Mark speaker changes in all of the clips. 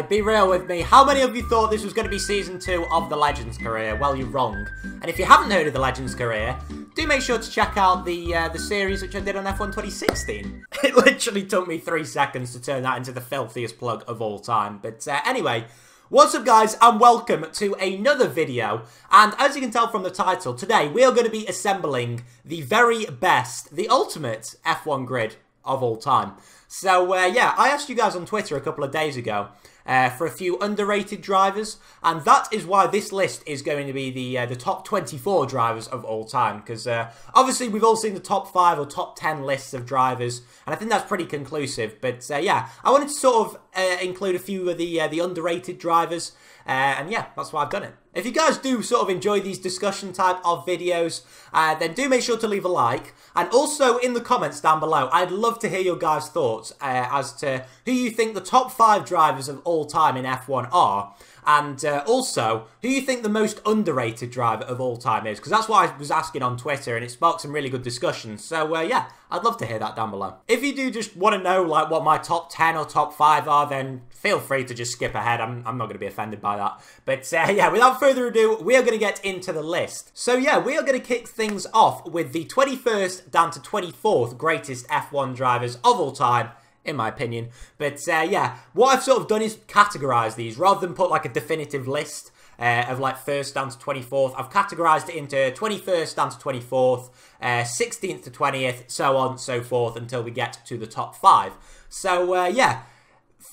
Speaker 1: Be real with me. How many of you thought this was going to be Season 2 of The Legends Career? Well, you're wrong. And if you haven't heard of The Legends Career, do make sure to check out the series which I did on F1 2016. It literally took me 3 seconds to turn that into the filthiest plug of all time. But anyway, what's up guys, and welcome to another video. And as you can tell from the title, today we are going to be assembling the very best, the ultimate F1 grid of all time. So, yeah, I asked you guys on Twitter a couple of days ago for a few underrated drivers, and that is why this list is going to be the top 24 drivers of all time, because obviously we've all seen the top 5 or top 10 lists of drivers, and I think that's pretty conclusive, but yeah, I wanted to sort of include a few of the underrated drivers, and yeah, that's why I've done it. If you guys do sort of enjoy these discussion type of videos, then do make sure to leave a like. And also in the comments down below, I'd love to hear your guys' thoughts as to who you think the top 5 drivers of all time in F1 are. And also, who you think the most underrated driver of all time is. Because that's what I was asking on Twitter, and it sparked some really good discussions. So, yeah, I'd love to hear that down below. If you do just want to know, like, what my top 10 or top 5 are, then feel free to just skip ahead. I'm not going to be offended by that. But, yeah, without further ado, we are going to get into the list. So, yeah, we are going to kick things off with the 21st down to 24th greatest F1 drivers of all time, in my opinion. But yeah, what I've sort of done is categorise these rather than put like a definitive list of like 1st down to 24th. I've categorised it into 21st down to 24th, 16th to 20th, so on and so forth until we get to the top 5. So yeah,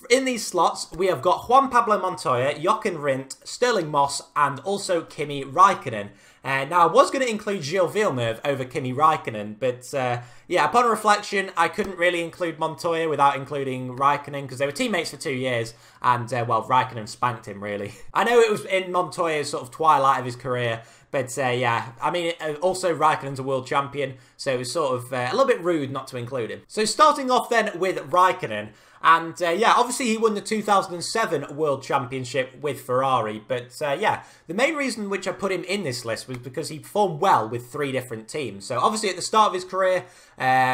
Speaker 1: in these slots we have got Juan Pablo Montoya, Jochen Rindt, Stirling Moss, and also Kimi Raikkonen. Now, I was going to include Gilles Villeneuve over Kimi Raikkonen, but yeah, upon reflection, I couldn't really include Montoya without including Raikkonen, because they were teammates for 2 years, and, well, Raikkonen spanked him, really. I know it was in Montoya's sort of twilight of his career, but yeah, I mean, also Raikkonen's a world champion, so it was sort of a little bit rude not to include him. So starting off then with Raikkonen, and yeah, obviously he won the 2007 World Championship with Ferrari, but yeah, the main reason which I put him in this list was because he performed well with 3 different teams. So obviously at the start of his career,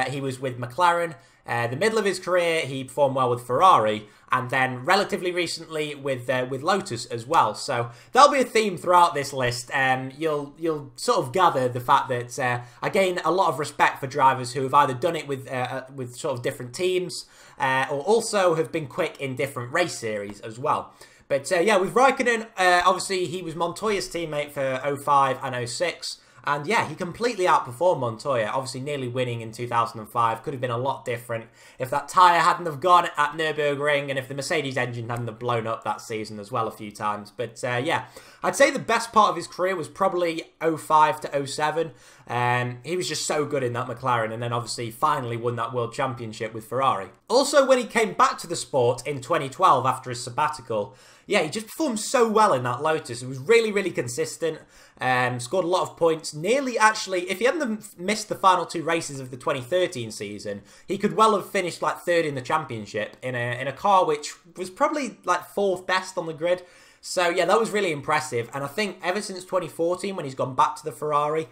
Speaker 1: he was with McLaren. The middle of his career, he performed well with Ferrari, and then relatively recently with Lotus as well. So there'll be a theme throughout this list. You'll sort of gather the fact that I gain a lot of respect for drivers who have either done it with sort of different teams, or also have been quick in different race series as well. But yeah, with Raikkonen, obviously he was Montoya's teammate for 05 and 06. And yeah, he completely outperformed Montoya, obviously nearly winning in 2005. Could have been a lot different if that tyre hadn't have gone at Nürburgring and if the Mercedes engine hadn't have blown up that season as well a few times. But yeah, I'd say the best part of his career was probably 05 to 07. He was just so good in that McLaren, and then obviously finally won that World Championship with Ferrari. Also, when he came back to the sport in 2012 after his sabbatical, yeah, he just performed so well in that Lotus. It was really, really consistent. Scored a lot of points. Nearly, actually, if he hadn't missed the final 2 races of the 2013 season, he could well have finished like 3rd in the championship in a car which was probably like 4th best on the grid. So yeah, that was really impressive. And I think ever since 2014, when he's gone back to the Ferrari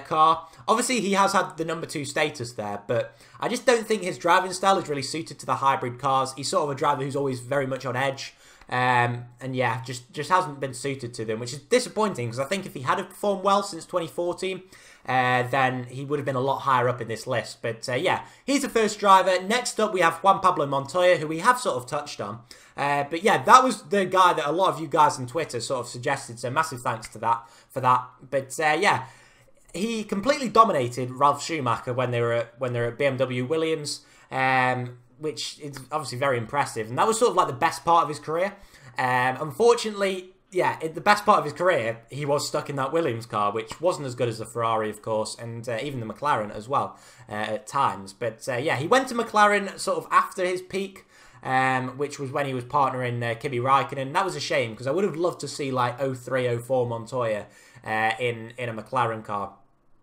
Speaker 1: car, obviously he has had the number 2 status there, but I just don't think his driving style is really suited to the hybrid cars. He's sort of a driver who's always very much on edge. And yeah, just hasn't been suited to them, which is disappointing, because I think if he had performed well since 2014, then he would have been a lot higher up in this list. But yeah, he's the first driver. Next up, we have Juan Pablo Montoya, who we have sort of touched on. But yeah, that was the guy that a lot of you guys on Twitter sort of suggested, so massive thanks to that for that. But yeah, he completely dominated Ralf Schumacher when they were at BMW Williams. Which is obviously very impressive. And that was sort of like the best part of his career. Unfortunately, yeah, in the best part of his career, he was stuck in that Williams car, which wasn't as good as the Ferrari, of course, and even the McLaren as well at times. But yeah, he went to McLaren sort of after his peak, which was when he was partnering Kimi Raikkonen. That was a shame, because I would have loved to see like 03, 04 Montoya in a McLaren car,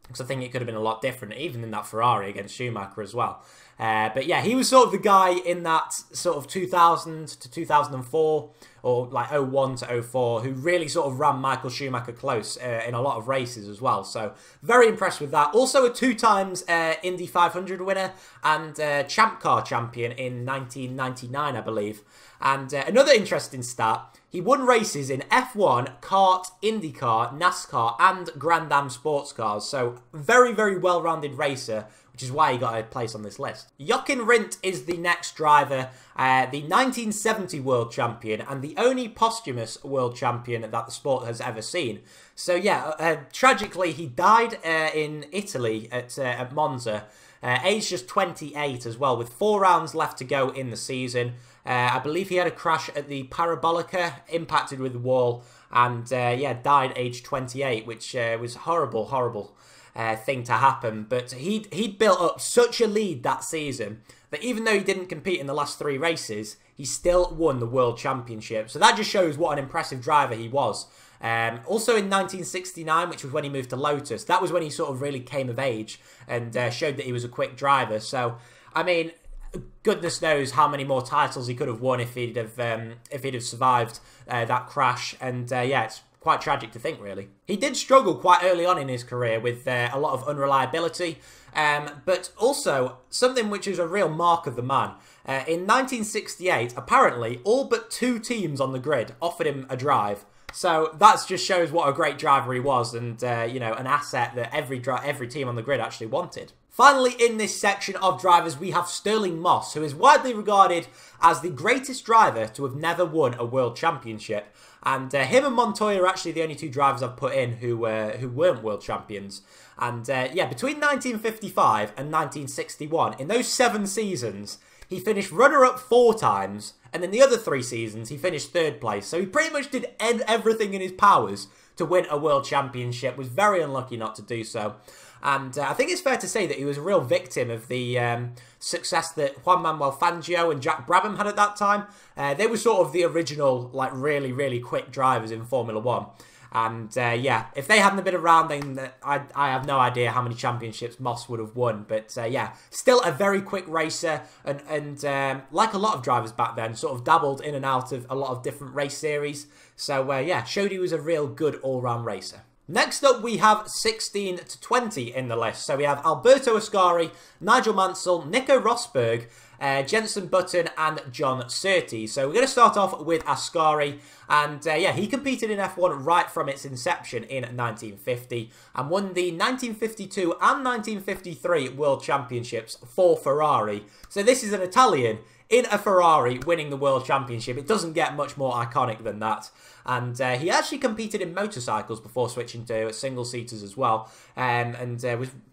Speaker 1: because I think it could have been a lot different, even in that Ferrari against Schumacher as well. But yeah, he was sort of the guy in that sort of 2000 to 2004, or like 01 to 04, who really sort of ran Michael Schumacher close in a lot of races as well. So very impressed with that. Also a 2 times Indy 500 winner and Champ Car champion in 1999, I believe. And another interesting stat, he won races in F1, kart, IndyCar, NASCAR, and Grand Am sports cars. So very, very well-rounded racer, which is why he got a place on this list. Jochen Rindt is the next driver, the 1970 world champion, and the only posthumous world champion that the sport has ever seen. So yeah, tragically, he died in Italy at Monza, aged just 28 as well, with 4 rounds left to go in the season. I believe he had a crash at the Parabolica, impacted with the wall, and yeah, died aged 28, which was horrible, horrible thing to happen. But he'd built up such a lead that season that even though he didn't compete in the last 3 races, he still won the World Championship. So that just shows what an impressive driver he was. Also in 1969, which was when he moved to Lotus, that was when he sort of really came of age and showed that he was a quick driver. So, I mean, goodness knows how many more titles he could have won if he'd have survived that crash. And yeah, it's quite tragic to think, really. He did struggle quite early on in his career with a lot of unreliability, but also something which is a real mark of the man. In 1968, apparently, all but 2 teams on the grid offered him a drive. So that just shows what a great driver he was, and you know, an asset that every team on the grid actually wanted. Finally, in this section of drivers, we have Stirling Moss, who is widely regarded as the greatest driver to have never won a world championship. And him and Montoya are actually the only 2 drivers I've put in who weren't world champions. And yeah, between 1955 and 1961, in those 7 seasons, he finished runner-up 4 times, and in the other 3 seasons, he finished 3rd place. So he pretty much did everything in his powers to win a world championship, was very unlucky not to do so. And I think it's fair to say that he was a real victim of the success that Juan Manuel Fangio and Jack Brabham had at that time. They were sort of the original, like, really, really quick drivers in Formula 1. And yeah, if they hadn't been around, then I have no idea how many championships Moss would have won. But yeah, still a very quick racer, and like a lot of drivers back then, sort of dabbled in and out of a lot of different race series. So yeah, showed he was a real good all-round racer. Next up, we have 16 to 20 in the list. So we have Alberto Ascari, Nigel Mansell, Nico Rosberg, Jenson Button, and John Surtees. So we're going to start off with Ascari. And yeah, he competed in F1 right from its inception in 1950 and won the 1952 and 1953 World Championships for Ferrari. So this is an Italian in a Ferrari winning the World Championship. It doesn't get much more iconic than that. And he actually competed in motorcycles before switching to single-seaters as well. And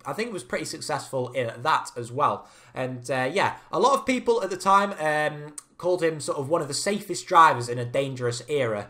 Speaker 1: I think was pretty successful in that as well. And yeah, a lot of people at the time called him sort of one of the safest drivers in a dangerous era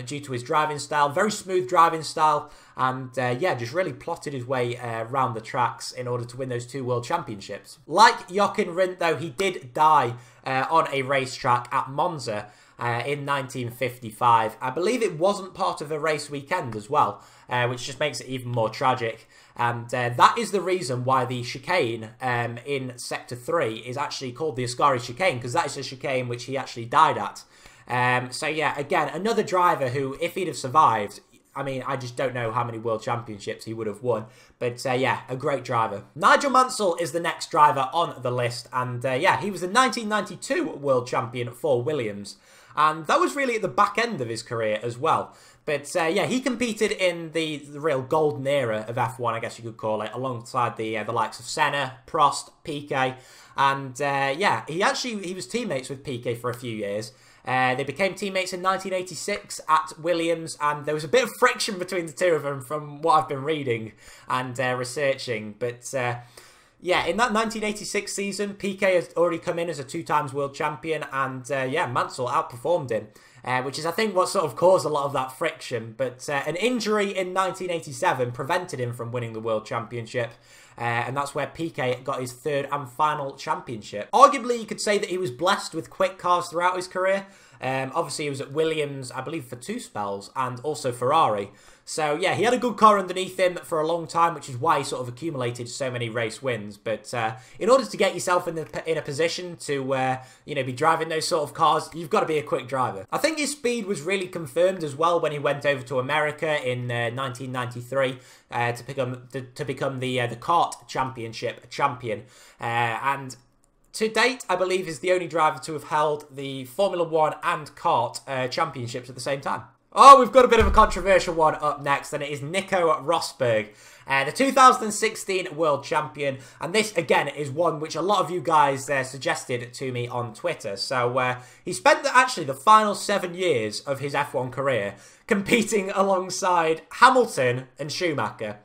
Speaker 1: due to his driving style, very smooth driving style, and yeah, just really plotted his way around the tracks in order to win those 2 world championships. Like Jochen Rindt, though, he did die on a racetrack at Monza in 1955. I believe it wasn't part of a race weekend as well, which just makes it even more tragic. And that is the reason why the chicane in Sector 3 is actually called the Ascari chicane, because that is a chicane which he actually died at. So yeah, again, another driver who, if he'd have survived, I mean, I just don't know how many world championships he would have won. But yeah, a great driver. Nigel Mansell is the next driver on the list. And yeah, he was the 1992 world champion for Williams. And that was really at the back end of his career as well. But yeah, he competed in the real golden era of F1, I guess you could call it, alongside the likes of Senna, Prost, Piquet. And yeah, he was teammates with Piquet for a few years. They became teammates in 1986 at Williams, and there was a bit of friction between the 2 of them from what I've been reading and researching. But yeah, in that 1986 season, Piquet has already come in as a 2 times world champion, and yeah, Mansell outperformed him, which is, I think, what sort of caused a lot of that friction. But an injury in 1987 prevented him from winning the world championship, and that's where Piquet got his 3rd and final championship. Arguably, you could say that he was blessed with quick cars throughout his career. Obviously, he was at Williams, I believe, for 2 spells, and also Ferrari. So yeah, he had a good car underneath him for a long time, which is why he sort of accumulated so many race wins. But in order to get yourself in a position to be driving those sort of cars, you've got to be a quick driver. I think his speed was really confirmed as well when he went over to America in 1993 to become the kart championship champion. And to date, I believe is the only driver to have held the Formula 1 and kart championships at the same time. Oh, we've got a bit of a controversial one up next, and it is Nico Rosberg, the 2016 World Champion. And this, again, is one which a lot of you guys suggested to me on Twitter. So he spent actually the final 7 years of his F1 career competing alongside Hamilton and Schumacher,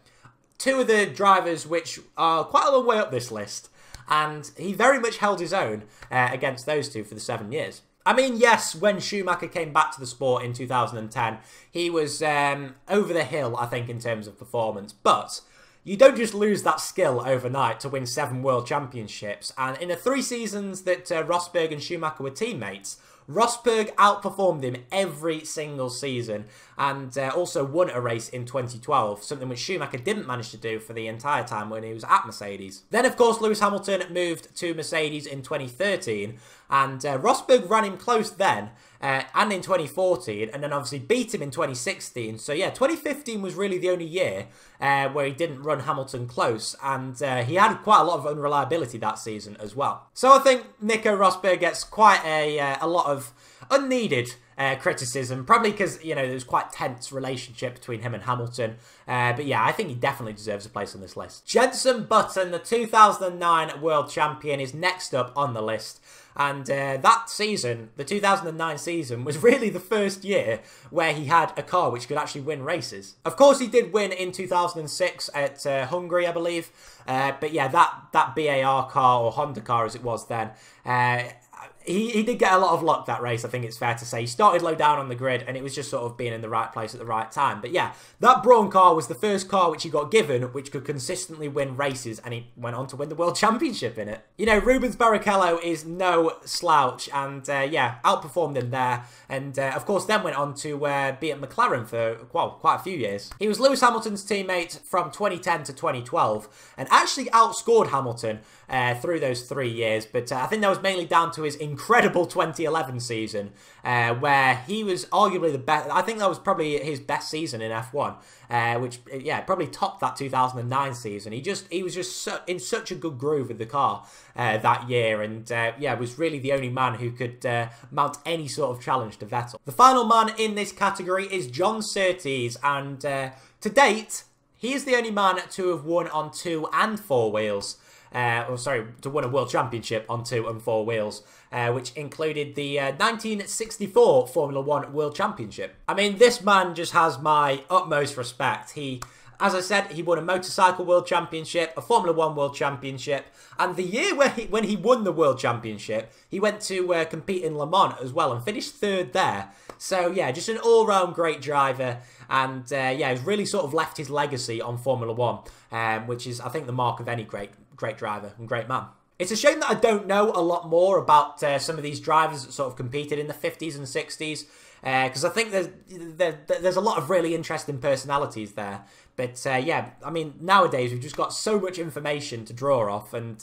Speaker 1: two of the drivers which are quite a long way up this list. And he very much held his own against those two for the 7 years. I mean, yes, when Schumacher came back to the sport in 2010, he was over the hill, I think, in terms of performance. But you don't just lose that skill overnight to win 7 world championships. And in the 3 seasons that Rosberg and Schumacher were teammates, Rosberg outperformed him every single season and also won a race in 2012, something which Schumacher didn't manage to do for the entire time when he was at Mercedes. Then, of course, Lewis Hamilton moved to Mercedes in 2013, and Rosberg ran him close then and in 2014, and then obviously beat him in 2016. So yeah, 2015 was really the only year where he didn't run Hamilton close, and he had quite a lot of unreliability that season as well. So I think Nico Rosberg gets quite a lot of unneeded criticism, probably because, you know, there's quite tense relationship between him and Hamilton. But yeah, I think he definitely deserves a place on this list. Jenson Button, the 2009 World Champion, is next up on the list. And that season, the 2009 season, was really the first year where he had a car which could actually win races. Of course, he did win in 2006 at Hungary, I believe. But yeah, that BAR car, or Honda car as it was then, he did get a lot of luck that race, I think it's fair to say. He started low down on the grid, and it was just sort of being in the right place at the right time. But yeah, that Brawn car was the first car which he got given, which could consistently win races, and he went on to win the World Championship in it. You know, Rubens Barrichello is no slouch, and yeah, outperformed him there. And of course, then went on to be at McLaren for, well, quite a few years. He was Lewis Hamilton's teammate from 2010 to 2012, and actually outscored Hamilton through those 3 years. But I think that was mainly down to his incredible 2011 season, where he was arguably the best. I think that was probably his best season in F1, which, yeah, probably topped that 2009 season. He was just in such a good groove with the car that year, and yeah, was really the only man who could mount any sort of challenge to Vettel. The final man in this category is John Surtees, and to date, he is the only man to have won on 2 and 4 wheels. To win a World Championship on 2 and 4 wheels, which included the 1964 Formula 1 World Championship. I mean, this man just has my utmost respect. As I said, he won a Motorcycle World Championship, a Formula 1 World Championship, and the year when he won the World Championship, he went to compete in Le Mans as well and finished 3rd there. So yeah, just an all-round great driver, and yeah, he's really sort of left his legacy on Formula 1, which is, I think, the mark of any great driver and great man. It's a shame that I don't know a lot more about some of these drivers that sort of competed in the 50s and 60s, because I think there's a lot of really interesting personalities there. But yeah, I mean, nowadays we've just got so much information to draw off, and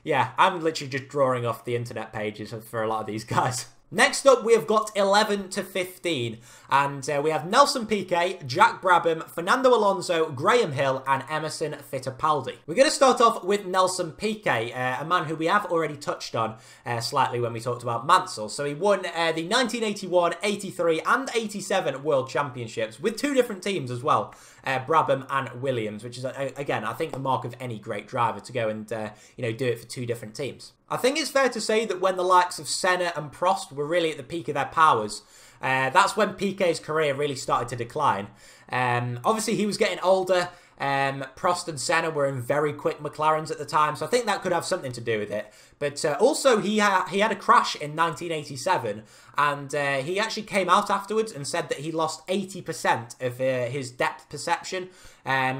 Speaker 1: yeah, I'm literally just drawing off the internet pages for a lot of these guys. Next up, we have got 11 to 15, and we have Nelson Piquet, Jack Brabham, Fernando Alonso, Graham Hill, and Emerson Fittipaldi. We're going to start off with Nelson Piquet, a man who we have already touched on slightly when we talked about Mansell. So he won the 1981, 83, and 87 World Championships with 2 different teams as well, Brabham and Williams, which is, again, I think the mark of any great driver to go and you know, do it for 2 different teams. I think it's fair to say that when the likes of Senna and Prost were really at the peak of their powers, that's when Piquet's career really started to decline. Obviously, he was getting older. Prost and Senna were in very quick McLarens at the time, so I think that could have something to do with it. But also, he had a crash in 1987, and he actually came out afterwards and said that he lost 80% of his depth perception,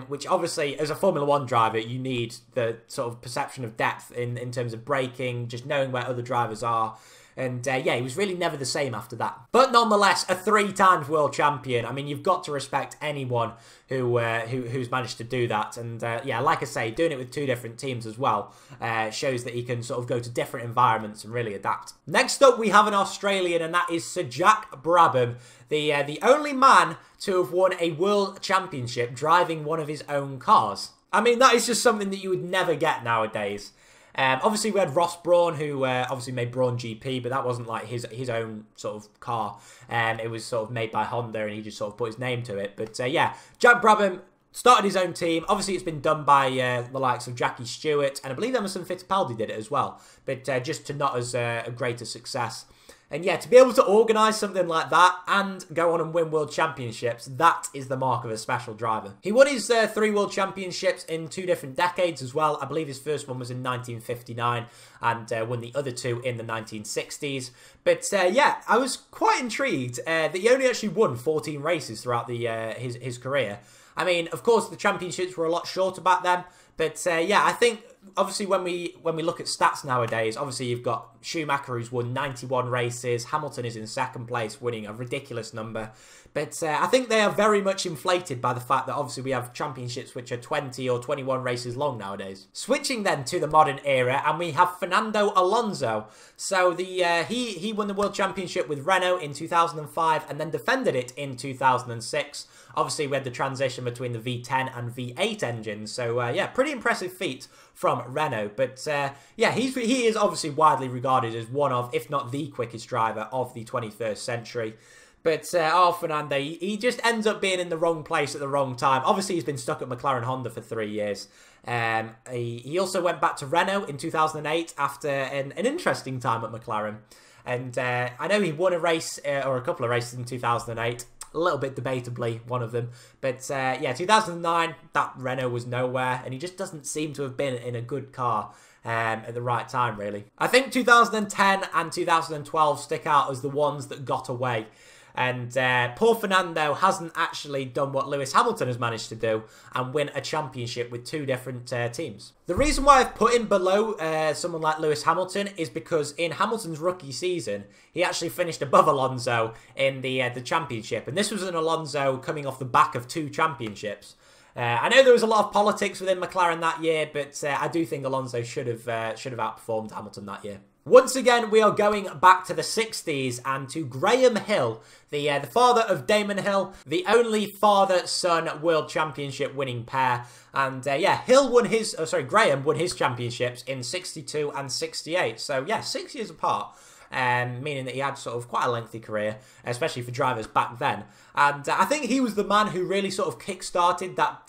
Speaker 1: which obviously, as a Formula 1 driver, you need the sort of perception of depth in terms of braking, just knowing where other drivers are. And yeah, he was really never the same after that. But nonetheless, a 3-time world champion. I mean, you've got to respect anyone who's managed to do that. And yeah, like I say, doing it with 2 different teams as well shows that he can sort of go to different environments and really adapt. Next up, we have an Australian, and that is Sir Jack Brabham, the only man to have won a world championship driving one of his own cars. I mean, that is just something that you would never get nowadays. Obviously, we had Ross Brawn, who obviously made Brawn GP, but that wasn't like his own sort of car. It was sort of made by Honda, and he just sort of put his name to it. But yeah, Jack Brabham started his own team. Obviously, it's been done by the likes of Jackie Stewart, and I believe Emerson Fittipaldi did it as well, but just to not as a greater success. And yeah, to be able to organise something like that and go on and win world championships, that is the mark of a special driver. He won his 3 world championships in 2 different decades as well. I believe his first one was in 1959 and won the other 2 in the 1960s. But yeah, I was quite intrigued that he only actually won 14 races throughout his career. I mean, of course, the championships were a lot shorter back then. But yeah, I think obviously when we look at stats nowadays, obviously you've got Schumacher who's won 91 races. Hamilton is in 2nd place, winning a ridiculous number. But I think they are very much inflated by the fact that obviously we have championships which are 20 or 21 races long nowadays. Switching then to the modern era, and we have Fernando Alonso. So he won the World Championship with Renault in 2005 and then defended it in 2006. Obviously, we had the transition between the V10 and V8 engines. So yeah, pretty impressive feat from Renault. But yeah, he is obviously widely regarded as one of, if not the quickest driver of the 21st century. But, oh, Fernando, he just ends up being in the wrong place at the wrong time. Obviously, he's been stuck at McLaren Honda for 3 years. He also went back to Renault in 2008 after an interesting time at McLaren. And I know he won a race, or a couple of races in 2008. A little bit debatably, one of them. But, yeah, 2009, that Renault was nowhere. And he just doesn't seem to have been in a good car at the right time, really. I think 2010 and 2012 stick out as the ones that got away. And poor Fernando hasn't actually done what Lewis Hamilton has managed to do and win a championship with 2 different teams. The reason why I've put him below someone like Lewis Hamilton is because in Hamilton's rookie season, he actually finished above Alonso in the championship. And this was an Alonso coming off the back of 2 championships. I know there was a lot of politics within McLaren that year, but I do think Alonso should have outperformed Hamilton that year. Once again, we are going back to the 60s and to Graham Hill, the father of Damon Hill, the only father-son world championship winning pair. And yeah, Graham won his championships in 62 and 68. So yeah, 6 years apart. Meaning that he had sort of quite a lengthy career, especially for drivers back then. And I think he was the man who really sort of kick-started that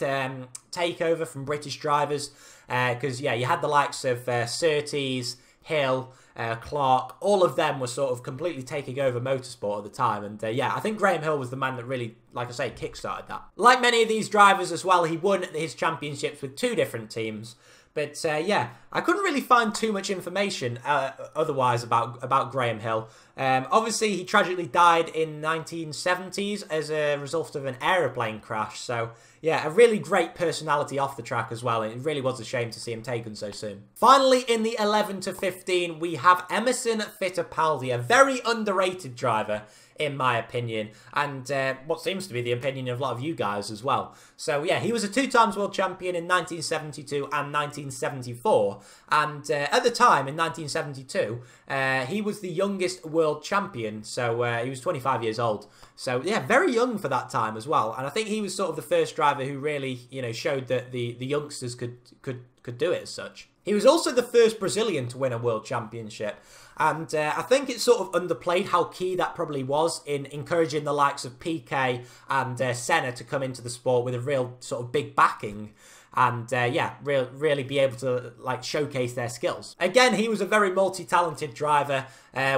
Speaker 1: takeover from British drivers. Because, yeah, you had the likes of Surtees, Hill, Clark, all of them were sort of completely taking over motorsport at the time. And yeah, I think Graham Hill was the man that really, like I say, kick-started that. Like many of these drivers as well, he won his championships with 2 different teams. But yeah, I couldn't really find too much information otherwise about Graham Hill. Obviously, he tragically died in 1970s as a result of an aeroplane crash. So yeah, a really great personality off the track as well. And it really was a shame to see him taken so soon. Finally, in the 11 to 15, we have Emerson Fittipaldi, a very underrated driver, in my opinion, and what seems to be the opinion of a lot of you guys as well. So yeah, he was a 2 times world champion in 1972 and 1974, and at the time, in 1972, he was the youngest world champion, so he was 25 years old. So yeah, very young for that time as well, and I think he was sort of the first driver who really, you know, showed that the youngsters could do it as such. He was also the first Brazilian to win a world championship. And I think it's sort of underplayed how key that probably was in encouraging the likes of Piquet and Senna to come into the sport with a real sort of big backing. And yeah, really be able to like showcase their skills. Again, he was a very multi-talented driver,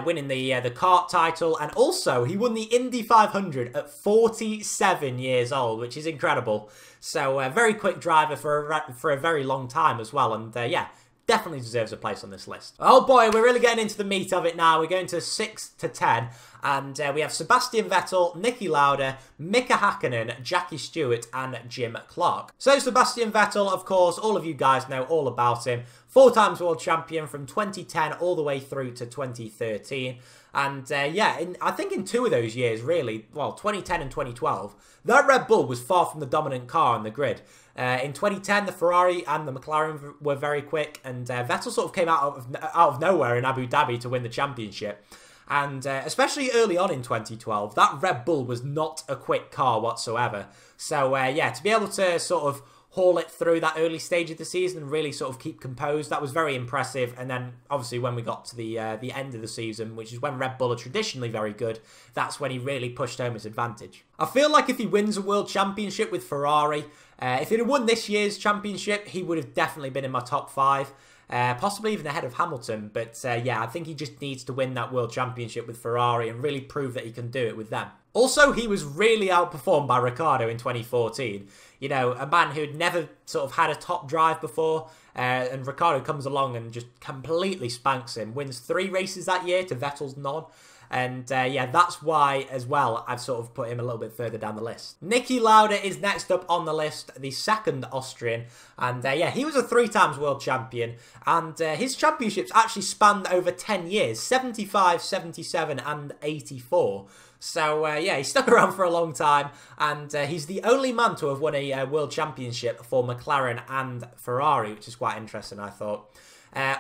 Speaker 1: winning the kart title, and also he won the Indy 500 at 47 years old, which is incredible. So very quick driver for a very long time as well, and yeah, definitely deserves a place on this list. Oh boy, we're really getting into the meat of it now. We're going to 6 to 10. And we have Sebastian Vettel, Niki Lauda, Mika Hakkinen, Jackie Stewart, and Jim Clark. So Sebastian Vettel, of course, all of you guys know all about him. 4 times world champion from 2010 all the way through to 2013. And yeah, I think in 2 of those years, really, well, 2010 and 2012, that Red Bull was far from the dominant car on the grid. In 2010, the Ferrari and the McLaren were very quick, and Vettel sort of came out of nowhere in Abu Dhabi to win the championship. And especially early on in 2012, that Red Bull was not a quick car whatsoever. So yeah, to be able to sort of haul it through that early stage of the season and really sort of keep composed, that was very impressive. And then obviously when we got to the end of the season, which is when Red Bull are traditionally very good, that's when he really pushed home his advantage. I feel like if he wins a world championship with Ferrari, if he'd have won this year's championship, he would have definitely been in my top 5. Possibly even ahead of Hamilton, but yeah, I think he just needs to win that world championship with Ferrari and really prove that he can do it with them. Also, he was really outperformed by Ricciardo in 2014. You know, a man who'd never sort of had a top drive before, and Ricciardo comes along and just completely spanks him. Wins 3 races that year to Vettel's none. And yeah, that's why, as well, I've sort of put him a little bit further down the list. Niki Lauda is next up on the list, the second Austrian. And yeah, he was a 3 times world champion. And his championships actually spanned over 10 years, 75, 77 and 84. So yeah, he stuck around for a long time. And he's the only man to have won a world championship for McLaren and Ferrari, which is quite interesting, I thought.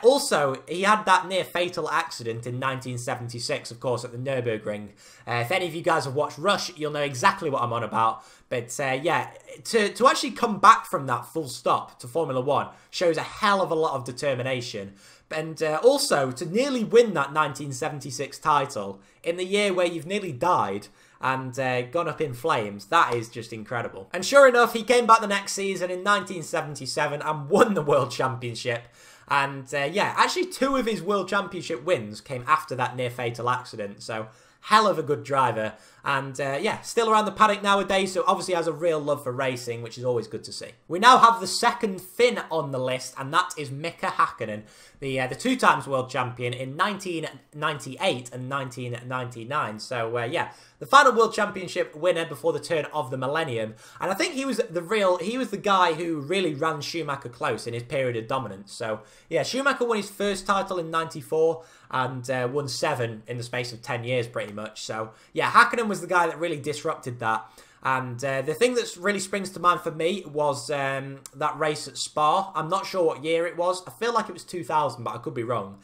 Speaker 1: Also, he had that near fatal accident in 1976, of course, at the Nürburgring. If any of you guys have watched Rush, you'll know exactly what I'm on about. But yeah, to actually come back from that full stop to Formula 1 shows a hell of a lot of determination. And also, to nearly win that 1976 title in the year where you've nearly died and gone up in flames, that is just incredible. And sure enough, he came back the next season in 1977 and won the World Championship. And yeah, actually 2 of his World Championship wins came after that near-fatal accident. So, hell of a good driver. And yeah, still around the paddock nowadays, so obviously has a real love for racing, which is always good to see. We now have the second Finn on the list, and that is Mika Hakkinen, the 2 times world champion in 1998 and 1999. So yeah, the final world championship winner before the turn of the millennium. And I think he was the guy who really ran Schumacher close in his period of dominance. So yeah, Schumacher won his first title in 94 and won 7 in the space of 10 years pretty much. So yeah, Hakkinen was the guy that really disrupted that. And the thing that really springs to mind for me was that race at Spa. I'm not sure what year it was. I feel like it was 2000, but I could be wrong.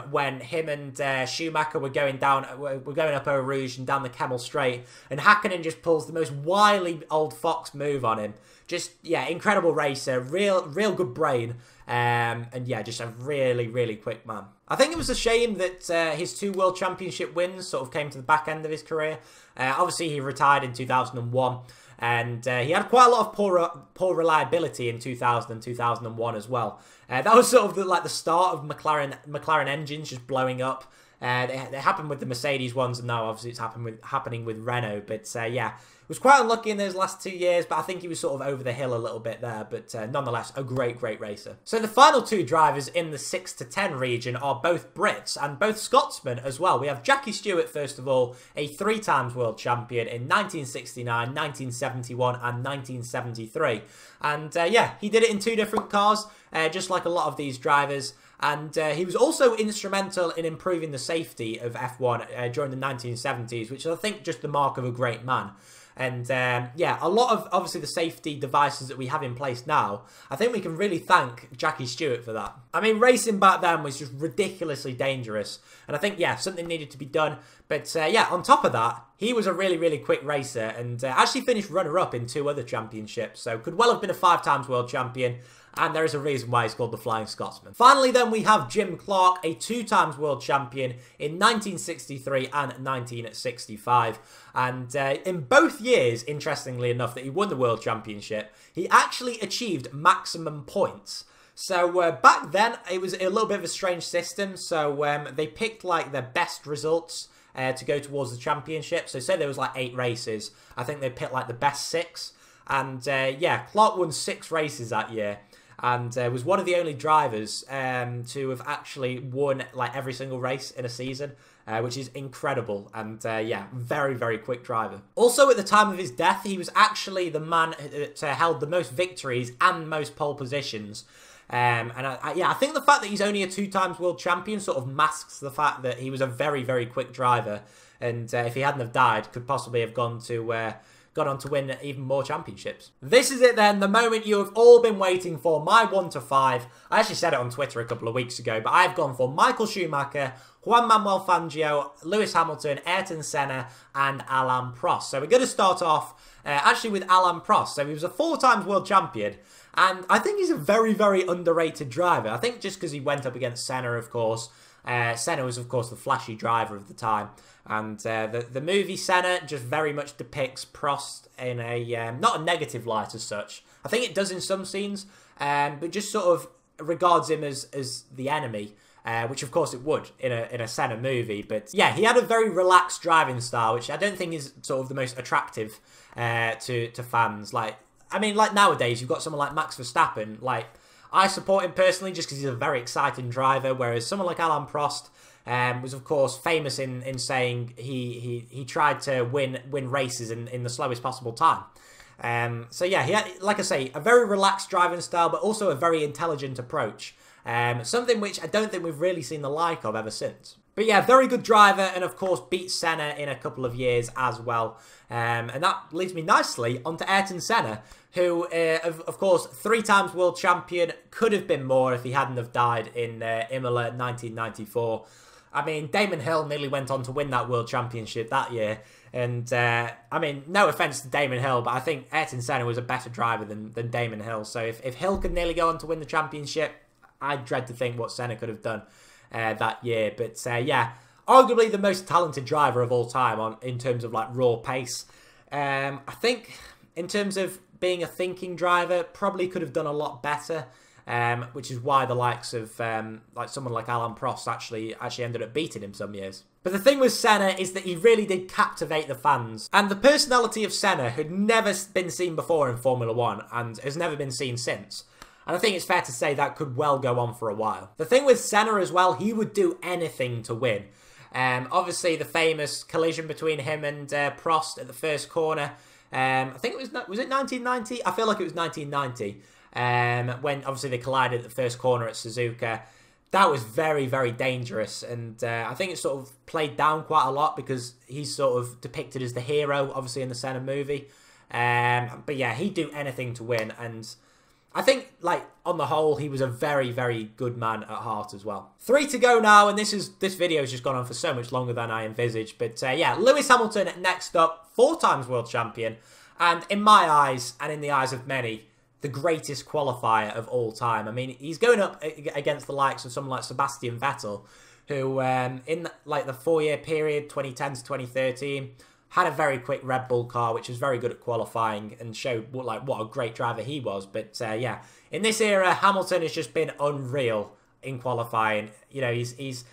Speaker 1: When him and Schumacher were going up Eau Rouge and down the Camel Straight, and Hakkinen just pulls the most wily old fox move on him. Just, yeah, incredible racer, real good brain, and yeah, just a really, really quick man. I think it was a shame that his 2 World Championship wins sort of came to the back end of his career. Obviously, he retired in 2001, and he had quite a lot of poor reliability in 2000 and 2001 as well. That was sort of like the start of McLaren engines just blowing up. It happened with the Mercedes ones, and now obviously it's happening with Renault. But yeah, it was quite unlucky in those last 2 years, but I think he was sort of over the hill a little bit there. But nonetheless, a great racer. So the final 2 drivers in the 6 to 10 region are both Brits and both Scotsmen as well. We have Jackie Stewart, first of all, a 3 times world champion in 1969, 1971 and 1973. And yeah, he did it in 2 different cars, just like a lot of these drivers. And he was also instrumental in improving the safety of F1 during the 1970s, which is, I think, just the mark of a great man. And yeah, a lot of, obviously, the safety devices that we have in place now, I think we can really thank Jackie Stewart for that. I mean, racing back then was just ridiculously dangerous. And I think, yeah, something needed to be done. But yeah, on top of that, he was a really quick racer and actually finished runner-up in 2 other championships. So could well have been a 5 times world champion. And there is a reason why he's called the Flying Scotsman. Finally, then, we have Jim Clark, a 2 times world champion in 1963 and 1965. And in both years, interestingly enough, that he won the world championship, he actually achieved maximum points. So back then, it was a little bit of a strange system. So they picked like their best results to go towards the championship. So say there was like 8 races. I think they picked like the best 6. And yeah, Clark won 6 races that year. and was one of the only drivers to have actually won like every single race in a season, which is incredible. And yeah, very, very quick driver. Also, at the time of his death, he was actually the man that held the most victories and most pole positions. Yeah, I think the fact that he's only a 2-time world champion sort of masks the fact that he was a very, very quick driver. And if he hadn't have died, could possibly have gone on to win even more championships. This is it then, the moment you have all been waiting for, my 1 to 5. I actually said it on Twitter a couple of weeks ago, but I've gone for Michael Schumacher, Juan Manuel Fangio, Lewis Hamilton, Ayrton Senna, and Alain Prost. So we're going to start off actually with Alain Prost. So he was a 4-time world champion, and I think he's a very, very underrated driver. I think just because he went up against Senna, of course. Senna was, of course, the flashy driver of the time. And the movie Senna just very much depicts Prost in a, not a negative light as such. I think it does in some scenes, but just sort of regards him as the enemy, which of course it would in a Senna movie. But yeah, he had a very relaxed driving style, which I don't think is sort of the most attractive to fans. Like, I mean, like nowadays, you've got someone like Max Verstappen. Like, I support him personally just because he's a very exciting driver, whereas someone like Alain Prost was of course famous in saying he tried to win races in the slowest possible time. So yeah, he had, like I say, a very relaxed driving style, but also a very intelligent approach. Something which I don't think we've really seen the like of ever since. But yeah, very good driver, and of course beat Senna in a couple of years as well. And that leads me nicely onto Ayrton Senna, who, of course, 3-time world champion, could have been more if he hadn't have died in Imola 1994. I mean, Damon Hill nearly went on to win that world championship that year. And, I mean, no offence to Damon Hill, but I think Ayrton Senna was a better driver than Damon Hill. So if Hill could nearly go on to win the championship, I dread to think what Senna could have done that year. But yeah, arguably the most talented driver of all time in terms of like raw pace. I think in terms of being a thinking driver, probably could have done a lot better. Which is why the likes of like someone like Alain Prost actually ended up beating him some years. But the thing with Senna is that he really did captivate the fans. And the personality of Senna had never been seen before in Formula 1 and has never been seen since. And I think it's fair to say that could well go on for a while. The thing with Senna as well, he would do anything to win. Obviously, the famous collision between him and Prost at the first corner. I think it was it 1990? I feel like it was 1990. When obviously they collided at the first corner at Suzuka. That was very, very dangerous. And I think it sort of played down quite a lot because he's sort of depicted as the hero, obviously, in the Senna movie. But yeah, he'd do anything to win. And I think, like, on the whole, he was a very, very good man at heart as well. 3 to go now, and this video has just gone on for so much longer than I envisaged. But yeah, Lewis Hamilton next up, 4-time world champion. And in my eyes, and in the eyes of many, the greatest qualifier of all time. I mean, he's going up against the likes of someone like Sebastian Vettel, who in like the 4-year period, 2010 to 2013, had a very quick Red Bull car, which was very good at qualifying and showed what a great driver he was. But yeah, in this era, Hamilton has just been unreal in qualifying. You know, he's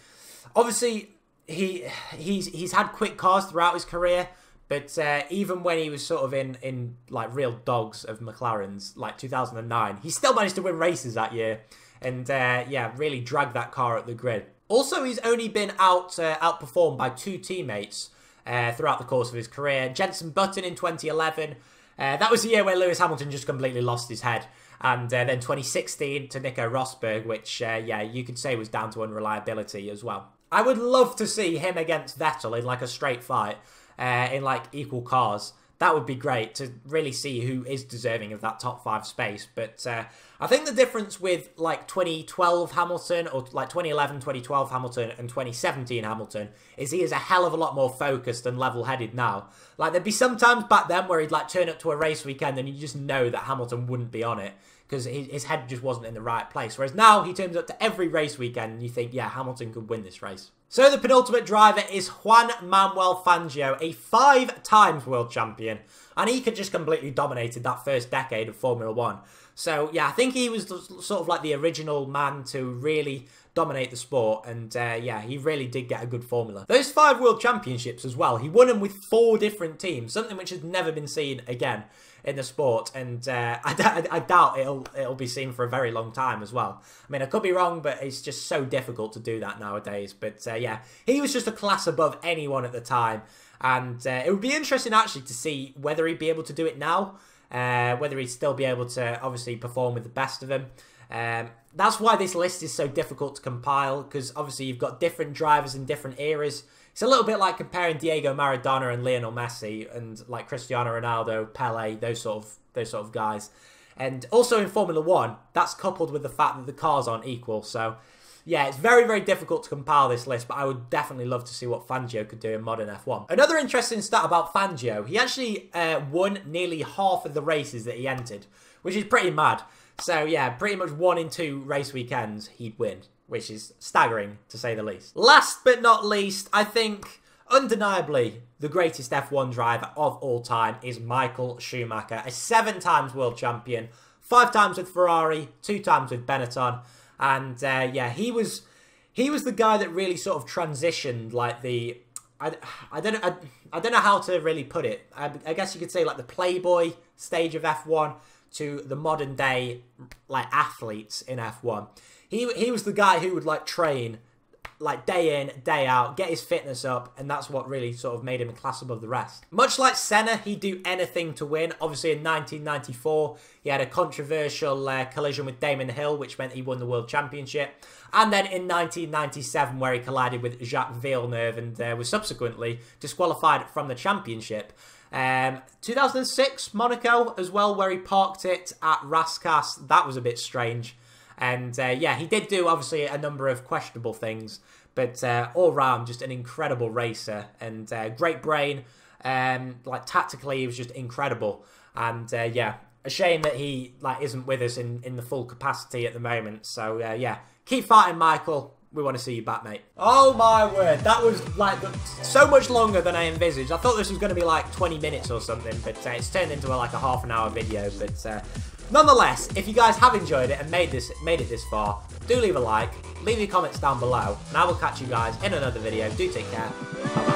Speaker 1: obviously he's had quick cars throughout his career. But even when he was sort of in like real dogs of McLarens, like 2009, he still managed to win races that year. And yeah, really dragged that car at the grid. Also, he's only been outperformed by 2 teammates throughout the course of his career. Jenson Button in 2011. That was the year where Lewis Hamilton just completely lost his head. And then 2016 to Nico Rosberg, which, yeah, you could say was down to unreliability as well. I would love to see him against Vettel in like a straight fight. In like equal cars. That would be great to really see who is deserving of that top 5 space. But I think the difference with like 2012 Hamilton or like 2011, 2012 Hamilton and 2017 Hamilton is he is a hell of a lot more focused and level-headed now. Like there'd be some times back then where he'd like turn up to a race weekend and you just know that Hamilton wouldn't be on it because his head just wasn't in the right place. Whereas now he turns up to every race weekend and you think, yeah, Hamilton could win this race. So the penultimate driver is Juan Manuel Fangio, a 5 times world champion. And he could just completely dominated that first decade of Formula 1. So, yeah, I think he was sort of like the original man to really dominate the sport. And, yeah, he really did get a good formula. Those 5 World Championships as well, he won them with 4 different teams, something which has never been seen again in the sport. And I doubt it'll be seen for a very long time as well. I mean, I could be wrong, but it's just so difficult to do that nowadays. But, yeah, he was just a class above anyone at the time. And it would be interesting, actually, to see whether he'd be able to do it now. Whether he'd still be able to, obviously, perform with the best of them. That's why this list is so difficult to compile, because, obviously, you've got different drivers in different eras. It's a little bit like comparing Diego Maradona and Lionel Messi, and, like, Cristiano Ronaldo, Pele, those sort of guys. And also in Formula 1, that's coupled with the fact that the cars aren't equal, so... yeah, it's very, very difficult to compile this list, but I would definitely love to see what Fangio could do in modern F1. Another interesting stat about Fangio, he actually won nearly half of the races that he entered, which is pretty mad. So, yeah, pretty much 1 in 2 race weekends he'd win, which is staggering, to say the least. Last but not least, I think, undeniably, the greatest F1 driver of all time is Michael Schumacher, a 7 times world champion, 5 times with Ferrari, 2 times with Benetton. And, yeah, he was the guy that really sort of transitioned, like, the... I don't know how to really put it. I guess you could say, like, the Playboy stage of F1 to the modern day, like, athletes in F1. He was the guy who would, like, train, like, day in, day out, get his fitness up, and that's what really sort of made him a class above the rest. Much like Senna, he'd do anything to win. Obviously, in 1994, he had a controversial collision with Damon Hill, which meant he won the World Championship. And then in 1997, where he collided with Jacques Villeneuve and was subsequently disqualified from the championship. 2006, Monaco as well, where he parked it at Rascasse. That was a bit strange. And, yeah, he did do, obviously, a number of questionable things. But all round, just an incredible racer. And great brain. Like, tactically, he was just incredible. And, yeah, a shame that he, like, isn't with us in the full capacity at the moment. So, yeah, keep fighting, Michael. We want to see you back, mate. Oh, my word. That was, like, so much longer than I envisaged. I thought this was going to be, like, 20 minutes or something. But it's turned into, like, a half-an-hour video. But... nonetheless, if you guys have enjoyed it and made it this far, do leave a like, leave your comments down below, and I will catch you guys in another video. Do take care. Bye-bye.